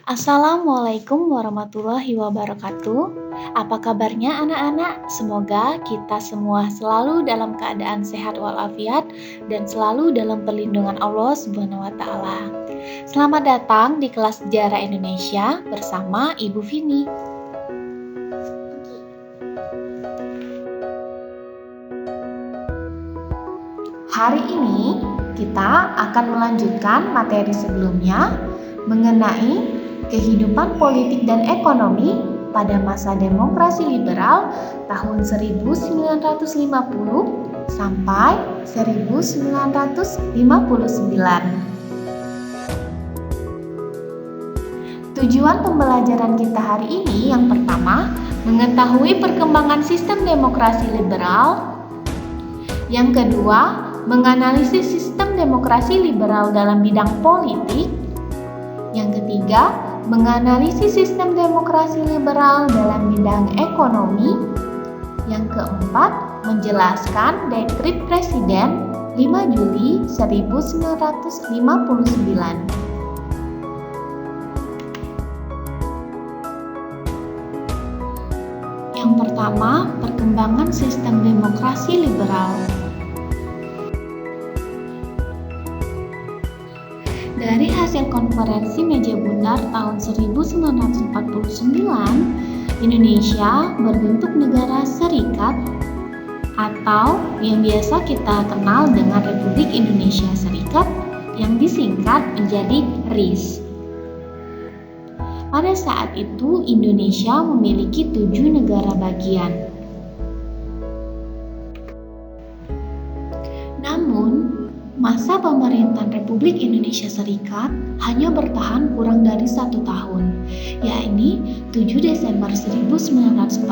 Assalamualaikum warahmatullahi wabarakatuh. Apa kabarnya anak-anak? Semoga kita semua selalu dalam keadaan sehat walafiat dan selalu dalam perlindungan Allah Subhanahu wa taala. Selamat datang di kelas Sejarah Indonesia bersama Ibu Vini. Hari ini kita akan melanjutkan materi sebelumnya mengenai kehidupan politik dan ekonomi pada masa demokrasi liberal tahun 1950 sampai 1959. Tujuan pembelajaran kita hari ini yang pertama, mengetahui perkembangan sistem demokrasi liberal. Yang kedua, menganalisis sistem demokrasi liberal dalam bidang politik. Yang ketiga, menganalisis sistem demokrasi liberal dalam bidang ekonomi. Yang keempat, menjelaskan Dekrit Presiden 5 Juli 1959. Yang pertama, perkembangan sistem demokrasi liberal. Dari hasil konferensi meja bundar tahun 1949, Indonesia berbentuk negara serikat atau yang biasa kita kenal dengan Republik Indonesia Serikat yang disingkat menjadi RIS. Pada saat itu Indonesia memiliki 7 negara bagian. Namun, masa pemerintahan Republik Indonesia Serikat hanya bertahan kurang dari 1 tahun, yakni 7 Desember 1949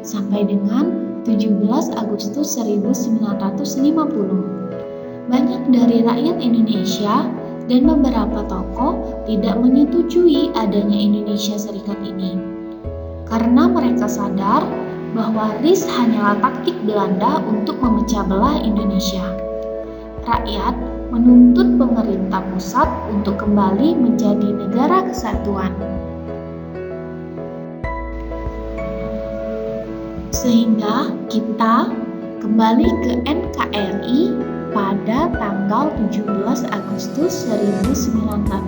sampai dengan 17 Agustus 1950. Banyak dari rakyat Indonesia dan beberapa tokoh tidak menyetujui adanya Indonesia Serikat ini, karena mereka sadar bahwa RIS hanyalah taktik Belanda untuk memecah belah Indonesia. Rakyat menuntut pemerintah pusat untuk kembali menjadi negara kesatuan. Sehingga kita kembali ke NKRI pada tanggal 17 Agustus 1950.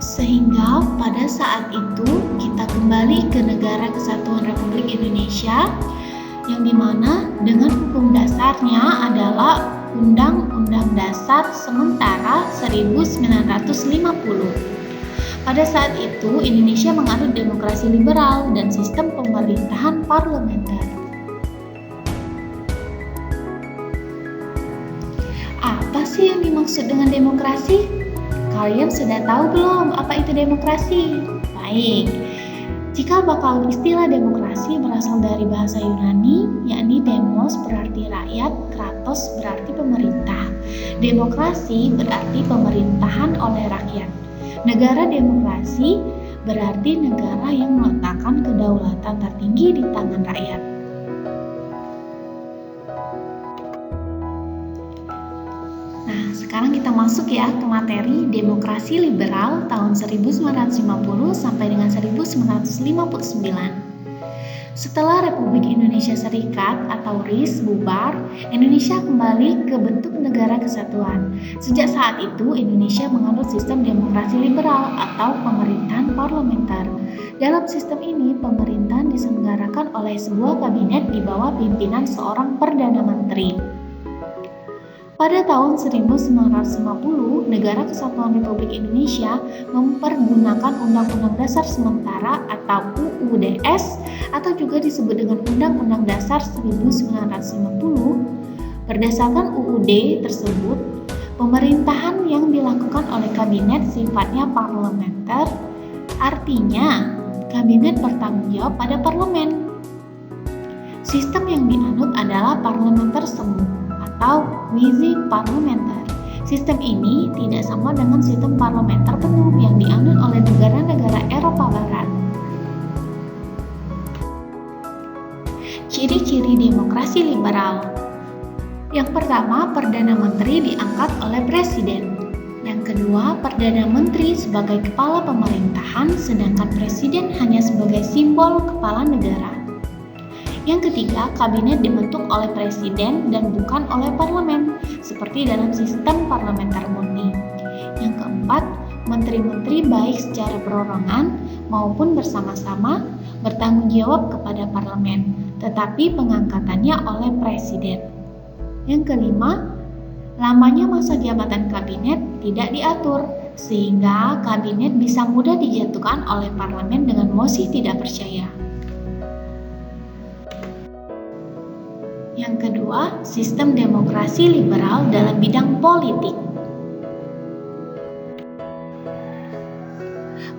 Sehingga pada saat itu kita kembali ke Negara Kesatuan Republik Indonesia yang dimana dengan hukum dasarnya adalah Undang-Undang Dasar Sementara 1950. Pada saat itu Indonesia menganut demokrasi liberal dan sistem pemerintahan parlementer. Apa sih yang dimaksud dengan demokrasi? Kalian sudah tahu belum apa itu demokrasi? Baik, cikal bakal istilah demokrasi berasal dari bahasa Yunani, yakni demos berarti rakyat, kratos berarti pemerintah. Demokrasi berarti pemerintahan oleh rakyat. Negara demokrasi berarti negara yang meletakkan kedaulatan tertinggi di tangan rakyat. Sekarang kita masuk ya ke materi demokrasi liberal tahun 1950 sampai dengan 1959. Setelah Republik Indonesia Serikat atau RIS bubar, Indonesia kembali ke bentuk negara kesatuan. Sejak saat itu, Indonesia menganut sistem demokrasi liberal atau pemerintahan parlementer. Dalam sistem ini, pemerintahan diselenggarakan oleh sebuah kabinet di bawah pimpinan seorang Perdana Menteri. Pada tahun 1950, Negara Kesatuan Republik Indonesia mempergunakan Undang-Undang Dasar Sementara atau UUDS atau juga disebut dengan Undang-Undang Dasar 1950. Berdasarkan UUD tersebut, pemerintahan yang dilakukan oleh kabinet sifatnya parlementer, artinya kabinet bertanggung jawab pada parlemen. Sistem yang dianut adalah parlementer semu atau quasi parlementer. Sistem ini tidak sama dengan sistem parlementer penuh yang dianut oleh negara-negara Eropa Barat. Ciri-ciri demokrasi liberal. Yang pertama, Perdana Menteri diangkat oleh Presiden. Yang kedua, Perdana Menteri sebagai kepala pemerintahan, sedangkan Presiden hanya sebagai simbol kepala negara. Yang ketiga, kabinet dibentuk oleh Presiden dan bukan oleh parlemen, seperti dalam sistem parlementer murni. Yang keempat, menteri-menteri baik secara perorangan maupun bersama-sama bertanggung jawab kepada parlemen, tetapi pengangkatannya oleh Presiden. Yang kelima, lamanya masa jabatan kabinet tidak diatur, sehingga kabinet bisa mudah dijatuhkan oleh parlemen dengan mosi tidak percaya. Yang kedua, sistem demokrasi liberal dalam bidang politik.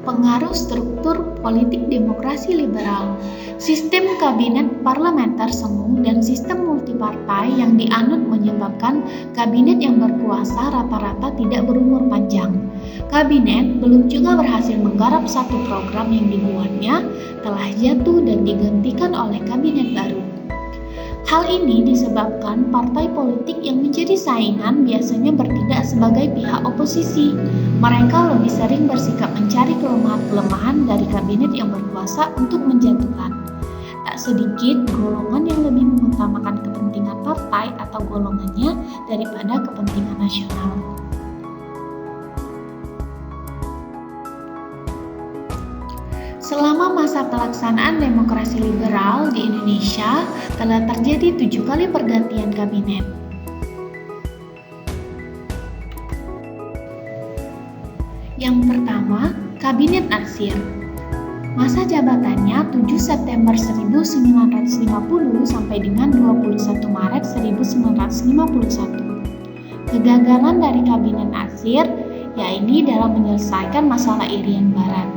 Pengaruh struktur politik demokrasi liberal. Sistem kabinet parlementer semu dan sistem multipartai yang dianut menyebabkan kabinet yang berkuasa rata-rata tidak berumur panjang. Kabinet belum juga berhasil menggarap satu program yang dibuatnya, telah jatuh dan digantikan oleh kabinet baru. Hal ini disebabkan partai politik yang menjadi saingan biasanya bertindak sebagai pihak oposisi. Mereka lebih sering bersikap mencari kelemahan-kelemahan dari kabinet yang berkuasa untuk menjatuhkan. Tak sedikit golongan yang lebih mengutamakan kepentingan partai atau golongannya daripada kepentingan nasional. Selama masa pelaksanaan demokrasi liberal di Indonesia, telah terjadi 7 kali pergantian kabinet. Yang pertama, Kabinet Natsir. Masa jabatannya 7 September 1950 sampai dengan 21 Maret 1951. Kegagalan dari Kabinet Natsir yaitu dalam menyelesaikan masalah Irian Barat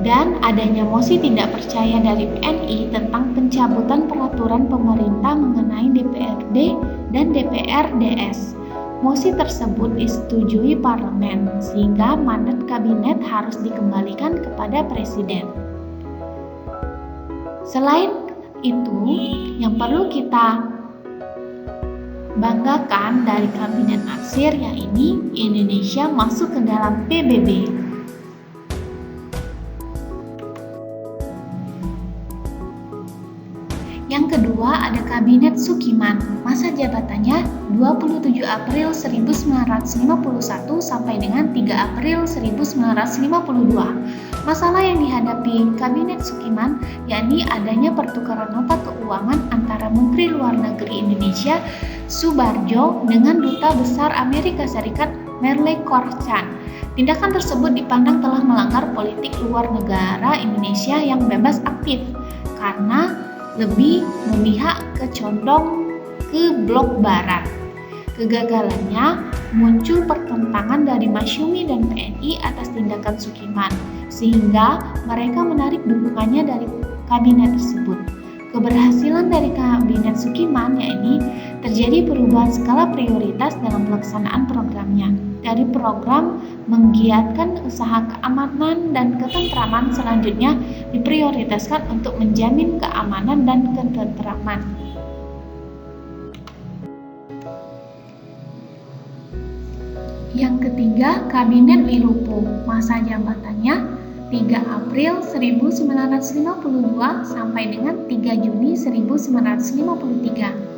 dan adanya mosi tidak percaya dari PNI tentang pencabutan peraturan pemerintah mengenai DPRD dan DPRDS. Mosi tersebut disetujui parlemen, sehingga mandat kabinet harus dikembalikan kepada presiden. Selain itu, yang perlu kita banggakan dari Kabinet Natsir yaitu Indonesia masuk ke dalam PBB. Yang kedua ada Kabinet Sukiman, masa jabatannya 27 April 1951 sampai dengan 3 April 1952. Masalah yang dihadapi Kabinet Sukiman yakni adanya pertukaran nota keuangan antara Menteri Luar Negeri Indonesia Subarjo dengan Duta Besar Amerika Serikat Merle Korchan. Tindakan tersebut dipandang telah melanggar politik luar negara Indonesia yang bebas aktif karena lebih memihak condong ke blok barat. Kegagalannya muncul pertentangan dari Masyumi dan PNI atas tindakan Sukiman, sehingga mereka menarik dukungannya dari kabinet tersebut. Keberhasilan dari Kabinet Sukiman yaitu terjadi perubahan skala prioritas dalam pelaksanaan programnya. Dari program menggiatkan usaha keamanan dan ketentraman, selanjutnya diprioritaskan untuk menjamin keamanan dan ketentraman. Yang ketiga, Kabinet Wilupo, masa jabatannya 3 April 1952 sampai dengan 3 Juni 1953.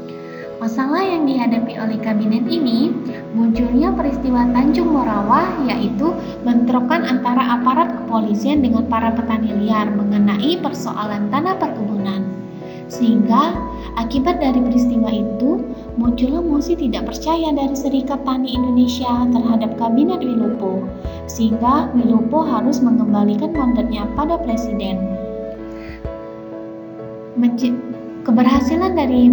Masalah yang dihadapi oleh kabinet ini munculnya peristiwa Tanjung Morawa, yaitu bentrokan antara aparat kepolisian dengan para petani liar mengenai persoalan tanah perkebunan. Sehingga akibat dari peristiwa itu muncullah mosi tidak percaya dari Serikat Tani Indonesia terhadap Kabinet Wilupo, sehingga Wilupo harus mengembalikan mandatnya pada presiden. Keberhasilan dari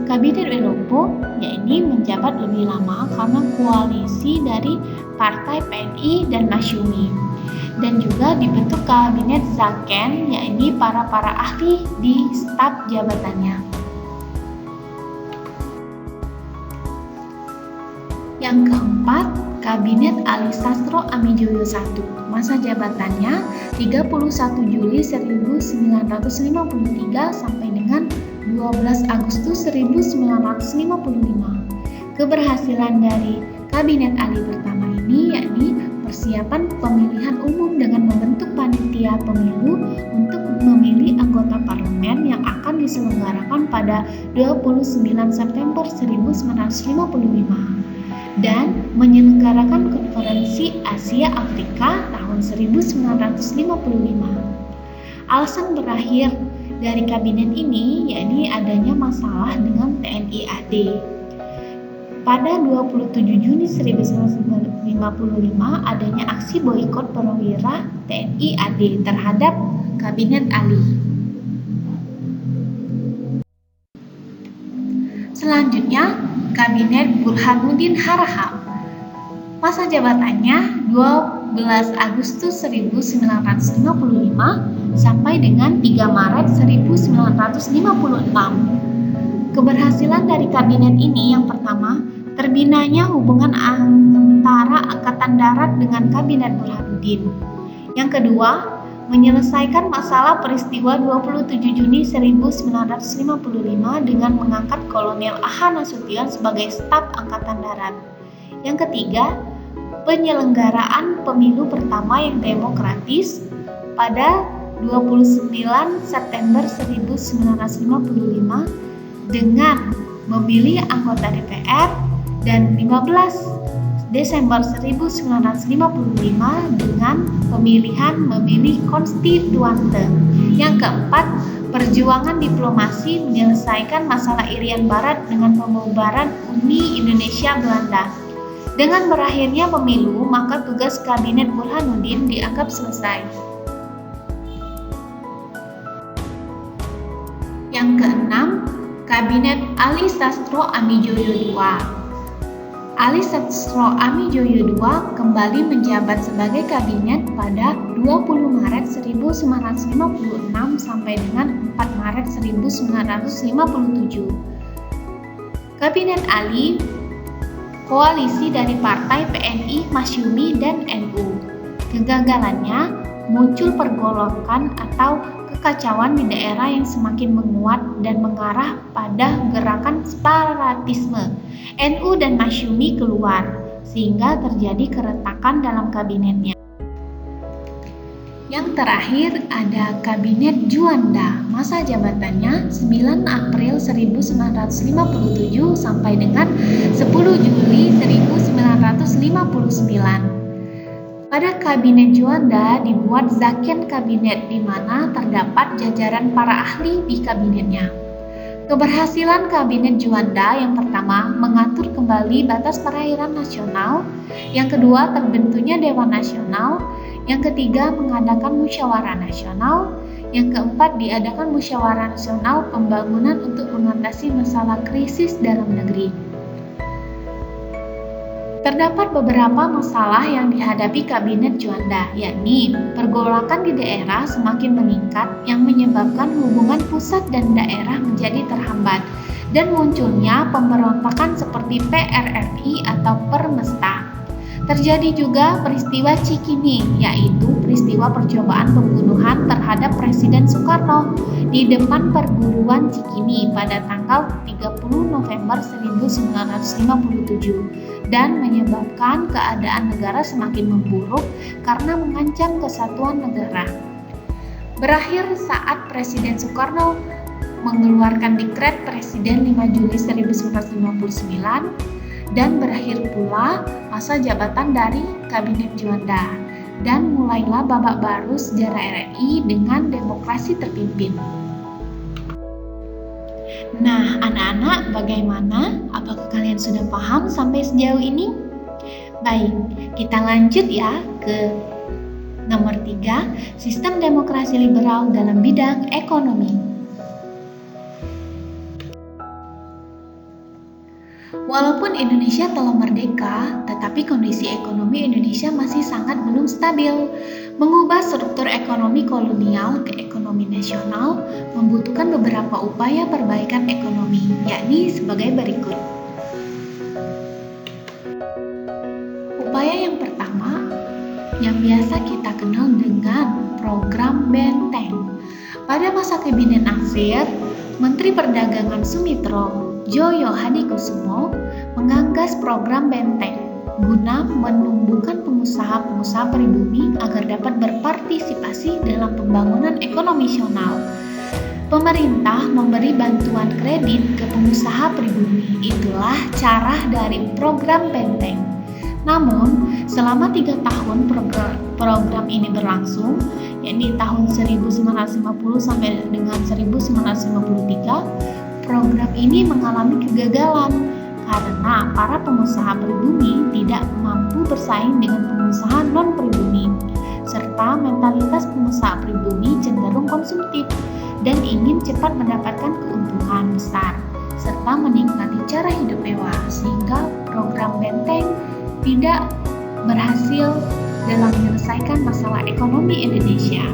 Kabinet Wilupo yaitu menjabat lebih lama karena koalisi dari partai PNI dan Masyumi, dan juga dibentuk Kabinet Zaken yaitu para ahli di staf jabatannya. Yang keempat, Kabinet Ali Sastro Amijoyo I, masa jabatannya 31 Juli 1953 sampai dengan 12 12 Agustus 1955. Keberhasilan dari Kabinet Ali pertama ini yakni persiapan pemilihan umum dengan membentuk panitia pemilu untuk memilih anggota parlemen yang akan diselenggarakan pada 29 September 1955 dan menyelenggarakan konferensi Asia Afrika tahun 1955. Alasan berakhir dari kabinet ini yakni adanya masalah dengan TNI AD. Pada 27 Juni 1955 adanya aksi boikot perwira TNI AD terhadap Kabinet Ali. Selanjutnya, Kabinet Burhanuddin Harahap. Masa jabatannya 12 Agustus 1955 sampai dengan 3 Maret 1956. Keberhasilan dari kabinet ini yang pertama, terbinanya hubungan antara Angkatan Darat dengan Kabinet Burhanuddin. Yang kedua, menyelesaikan masalah peristiwa 27 Juni 1955 dengan mengangkat Kolonel A.H. Nasution sebagai staf Angkatan Darat. Yang ketiga, penyelenggaraan pemilu pertama yang demokratis pada 29 September 1955 dengan memilih anggota DPR dan 15 Desember 1955 dengan pemilihan memilih konstituante. Yang keempat, perjuangan diplomasi menyelesaikan masalah Irian Barat dengan pembubaran Uni Indonesia Belanda. Dengan berakhirnya pemilu, maka tugas Kabinet Burhanuddin dianggap selesai. Yang keenam, Kabinet Ali Sastro Amijoyo II. Ali Sastro Amijoyo II kembali menjabat sebagai kabinet pada 20 Maret 1956 sampai dengan 4 Maret 1957. Kabinet Ali koalisi dari partai PNI, Masyumi, dan NU. Kegagalannya muncul pergolakan atau kekacauan di daerah yang semakin menguat dan mengarah pada gerakan separatisme. NU dan Masyumi keluar, sehingga terjadi keretakan dalam kabinetnya. Yang terakhir ada Kabinet Juanda. Masa jabatannya 9 April 1957 sampai dengan 10 Juli 1959. Pada Kabinet Juanda dibuat Zakien Kabinet di mana terdapat jajaran para ahli di kabinetnya. Keberhasilan Kabinet Juanda yang pertama mengatur kembali batas perairan nasional, yang kedua terbentuknya Dewan Nasional, yang ketiga mengadakan musyawarah nasional, yang keempat diadakan musyawarah nasional pembangunan untuk mengatasi masalah krisis dalam negeri. Terdapat beberapa masalah yang dihadapi Kabinet Juanda, yakni pergolakan di daerah semakin meningkat yang menyebabkan hubungan pusat dan daerah menjadi terhambat, dan munculnya pemberontakan seperti PRRI atau Permesta. Terjadi juga peristiwa Cikini, yaitu peristiwa percobaan pembunuhan terhadap Presiden Soekarno di depan perguruan Cikini pada tanggal 30 November 1957 dan menyebabkan keadaan negara semakin memburuk karena mengancam kesatuan negara. Berakhir saat Presiden Soekarno mengeluarkan dekret Presiden 5 Juli 1959 dan berakhir pula masa jabatan dari Kabinet Juanda dan mulailah babak baru sejarah RI dengan demokrasi terpimpin. Nah, anak-anak bagaimana? Apakah kalian sudah paham sampai sejauh ini? Baik, kita lanjut ya ke nomor 3, sistem demokrasi liberal dalam bidang ekonomi. Walaupun Indonesia telah merdeka, tetapi kondisi ekonomi Indonesia masih sangat belum stabil. Mengubah struktur ekonomi kolonial ke ekonomi nasional membutuhkan beberapa upaya perbaikan ekonomi, yakni sebagai berikut. Upaya yang pertama, yang biasa kita kenal dengan program Benteng. Pada masa Kabinet Nasir, Menteri Perdagangan Sumitro Joyo Hadikusumo menggagas program Benteng guna menumbuhkan pengusaha-pengusaha pribumi agar dapat berpartisipasi dalam pembangunan ekonomi nasional. Pemerintah memberi bantuan kredit ke pengusaha pribumi. Itulah cara dari program Benteng. Namun, selama 3 tahun program ini berlangsung, yakni tahun 1950 sampai dengan 1953, program ini mengalami kegagalan karena para pengusaha pribumi tidak mampu bersaing dengan pengusaha non-pribumi, serta mentalitas pengusaha pribumi cenderung konsumtif dan ingin cepat mendapatkan keuntungan besar, serta menikmati cara hidup mewah, sehingga program Benteng tidak berhasil dalam menyelesaikan masalah ekonomi Indonesia.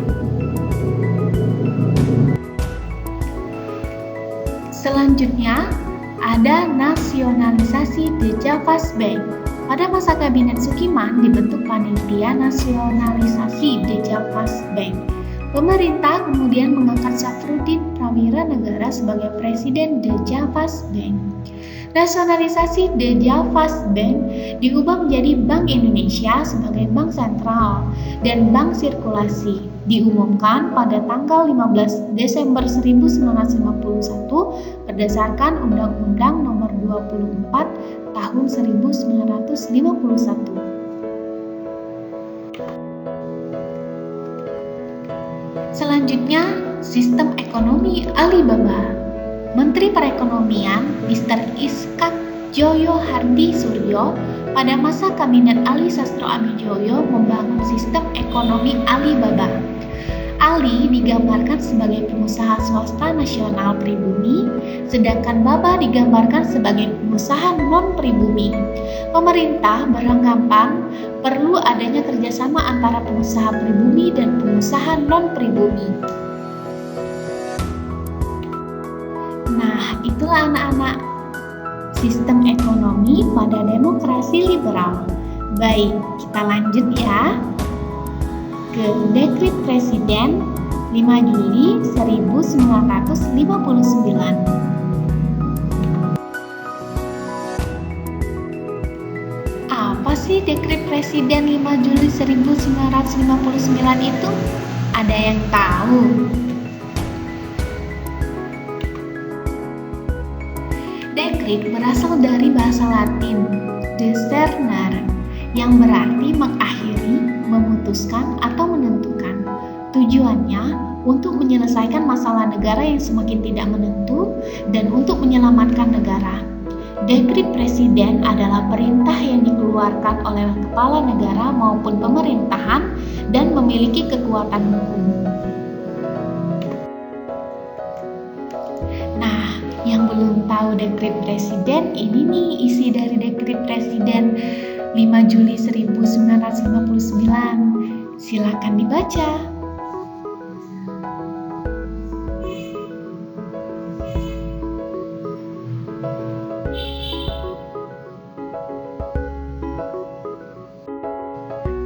Selanjutnya, ada nasionalisasi The Javas Bank. Pada masa Kabinet Sukiman dibentuk panitia nasionalisasi The Javas Bank. Pemerintah kemudian mengangkat Syafruddin Prawira Negara sebagai Presiden The Javas Bank. Nasionalisasi The Javas Bank diubah menjadi Bank Indonesia sebagai bank sentral dan bank sirkulasi. Diumumkan pada tanggal 15 Desember 1951 berdasarkan Undang-Undang Nomor 24 Tahun 1951. Selanjutnya, sistem ekonomi Alibaba. Menteri Perekonomian Mr. Iskak Joyo Hardi Suryo pada masa Kabinet Ali Sastro Amijoyo membangun sistem ekonomi Alibaba. Ali digambarkan sebagai pengusaha swasta nasional pribumi, sedangkan Baba digambarkan sebagai pengusaha non-pribumi. Pemerintah beranggapan perlu adanya kerjasama antara pengusaha pribumi dan pengusaha non-pribumi. Nah, itulah anak-anak sistem ekonomi pada demokrasi liberal. Baik, kita lanjut ya ke Dekret Presiden 5 Juli 1959. Apa sih Dekret Presiden 5 Juli 1959 itu? Ada yang tahu? Dekret berasal dari bahasa Latin "decernere" yang berarti mengakhiri, memutuskan, atau menentukan. Tujuannya untuk menyelesaikan masalah negara yang semakin tidak menentu dan untuk menyelamatkan negara. Dekret Presiden adalah perintah yang dikeluarkan oleh kepala negara maupun pemerintahan dan memiliki kekuatan hukum. Nah, yang belum tahu Dekret Presiden, ini nih isi dari Dekret Presiden 5 Juli 1959. Silakan dibaca.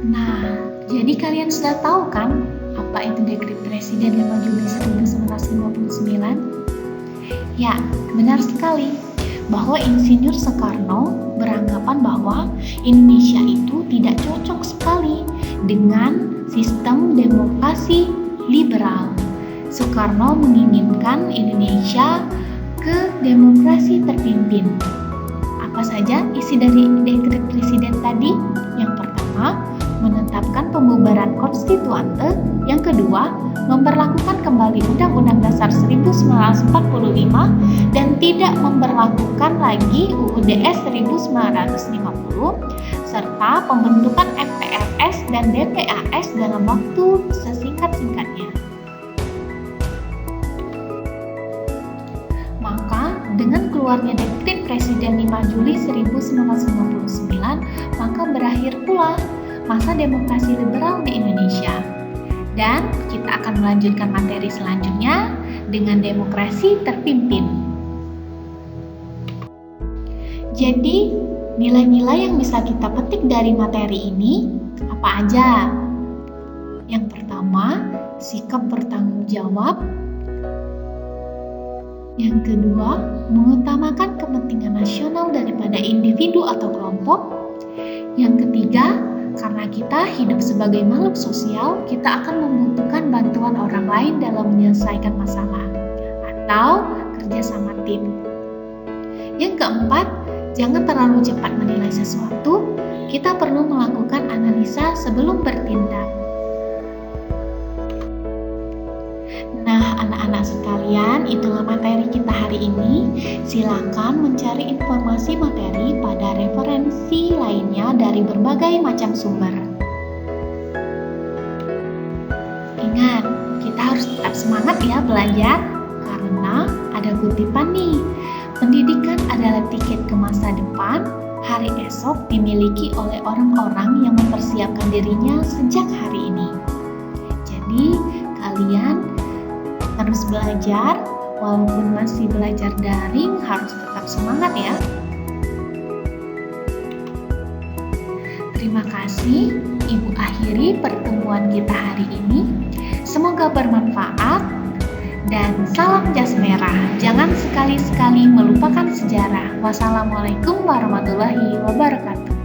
Nah, jadi kalian sudah tahu kan apa itu Dekret Presiden 5 Juli 1959? Ya, benar sekali bahwa Insinyur Soekarno beranggapan bahwa Indonesia itu tidak cocok sekali dengan sistem demokrasi liberal. Soekarno menginginkan Indonesia ke demokrasi terpimpin. Apa saja isi dari Dekret Presiden tadi? Yang pertama, menetapkan pembubaran konstituante. Yang kedua, memberlakukan kembali Undang-Undang Dasar 1945 dan tidak memberlakukan lagi UUD 1950 serta pembentukan MPRS dan DPAS dalam waktu sesingkat-singkatnya. Maka dengan keluarnya Dekret Presiden 5 Juli 1959, maka berakhir pula masa demokrasi liberal di Indonesia. Dan kita akan melanjutkan materi selanjutnya dengan demokrasi terpimpin. Jadi, nilai-nilai yang bisa kita petik dari materi ini apa aja? Yang pertama, sikap bertanggung jawab. Yang kedua, mengutamakan kepentingan nasional daripada individu atau kelompok. Yang ketiga, karena kita hidup sebagai makhluk sosial, kita akan membutuhkan bantuan orang lain dalam menyelesaikan masalah atau kerja sama tim. Yang keempat, jangan terlalu cepat menilai sesuatu. Kita perlu melakukan analisa sebelum bertindak. Nah, anak-anak sekalian, itulah materi kita hari ini. Silakan mencari informasi materi pada referensi lainnya dari berbagai macam sumber. Ingat, kita harus tetap semangat ya belajar, karena ada kutipan nih. Pendidikan adalah tiket ke masa depan. Hari esok dimiliki oleh orang-orang yang mempersiapkan dirinya sejak hari ini. Jadi, kalian harus belajar, walaupun masih belajar daring, harus tetap semangat ya. Terima kasih, Ibu akhiri pertemuan kita hari ini. Semoga bermanfaat dan salam jas merah. Jangan sekali-sekali melupakan sejarah. Wassalamualaikum warahmatullahi wabarakatuh.